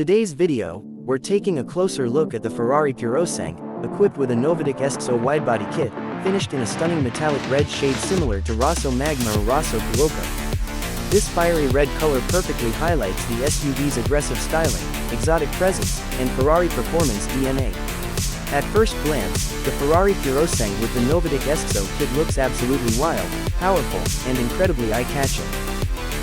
today's video, we're taking a closer look at the Ferrari Purosangue, equipped with a Novitec Esteso widebody kit, finished in a stunning metallic red shade similar to Rosso Magma or Rosso Fuoco. This fiery red color perfectly highlights the SUV's aggressive styling, exotic presence, and Ferrari performance DNA. At first glance, the Ferrari Purosangue with the Novitec Esteso kit looks absolutely wild, powerful, and incredibly eye-catching.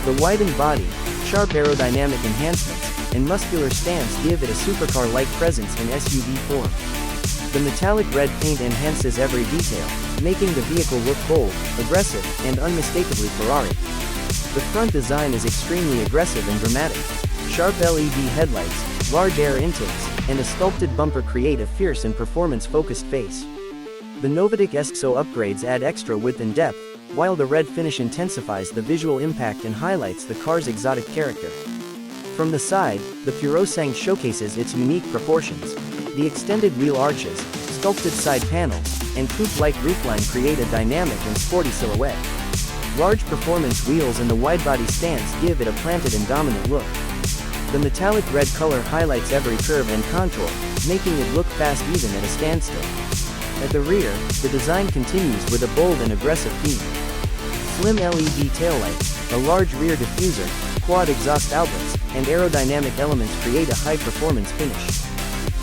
The widened body, sharp aerodynamic enhancements, and muscular stance give it a supercar-like presence in SUV form. The metallic red paint enhances every detail, making the vehicle look bold, aggressive, and unmistakably Ferrari. The front design is extremely aggressive and dramatic. Sharp LED headlights, large air intakes, and a sculpted bumper create a fierce and performance-focused face. The Novitec Esteso upgrades add extra width and depth, while the red finish intensifies the visual impact and highlights the car's exotic character. From the side, the Purosangue showcases its unique proportions. The extended wheel arches, sculpted side panels, and coupe-like roofline create a dynamic and sporty silhouette. Large performance wheels and the widebody stance give it a planted and dominant look. The metallic red color highlights every curve and contour, making it look fast even at a standstill. At the rear, the design continues with a bold and aggressive theme. Slim LED taillights, a large rear diffuser, quad exhaust outlets, and aerodynamic elements create a high-performance finish.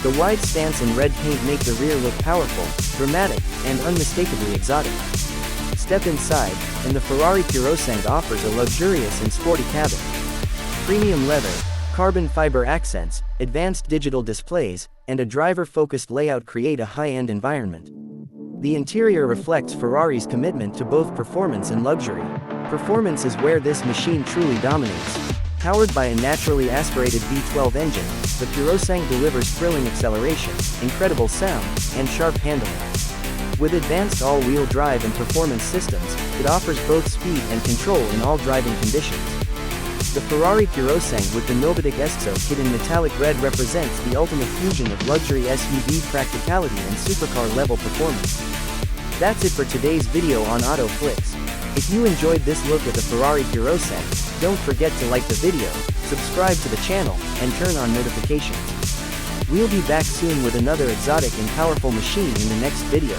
The wide stance and red paint make the rear look powerful, dramatic, and unmistakably exotic. Step inside, and the Ferrari Purosangue offers a luxurious and sporty cabin. Premium leather, carbon fiber accents, advanced digital displays, and a driver-focused layout create a high-end environment. The interior reflects Ferrari's commitment to both performance and luxury. Performance is where this machine truly dominates. Powered by a naturally aspirated V12 engine, the Purosangue delivers thrilling acceleration, incredible sound, and sharp handling. With advanced all-wheel drive and performance systems, it offers both speed and control in all driving conditions. The Ferrari Purosangue with the Novitec Esteso kit in metallic red represents the ultimate fusion of luxury SUV practicality and supercar-level performance. That's it for today's video on Flix. If you enjoyed this look at the Ferrari Purosangue, don't forget to like the video, subscribe to the channel, and turn on notifications. We'll be back soon with another exotic and powerful machine in the next video.